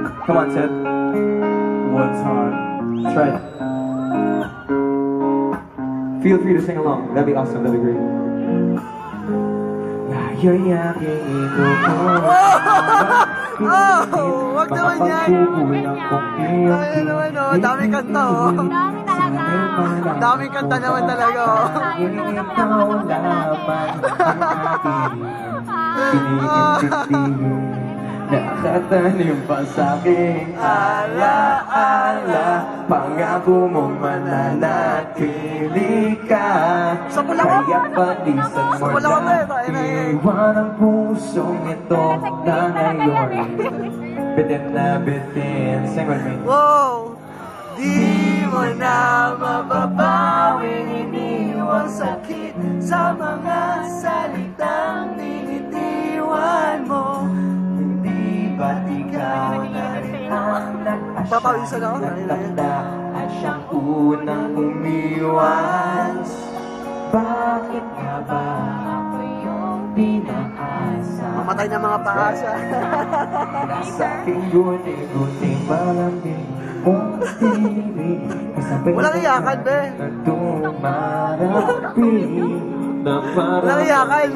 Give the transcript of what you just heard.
Come on, Sid. What's hard? Try it. Feel free to sing along. That'd be awesome. That'd be great. Yayaking ino ko. Wag naman yan. Ay, naman o. Daming kanta o. Daming kanta naman talaga o. Ikaw laban ang aking iniintindi. Nakatanim pa sa'king ala-ala. Pangako mo mananatili ka. Kaya palisan mo lang iwan ang pusong ito na ngayon. Bitin na bitin. Sing with me. Wow! Di mo na mababawing iniwang sakit sa mga salitang binitiwan mo. Ba't ikaw na rin ang nagtanda at siyang unang umiwas? Bakit nga ba ako yung pinaasa? Mamatay na mga paasa. Nasa aking guni-guning malamig mong tinig. Walang iyakan, be. Na dumarating na parang walang iyakan.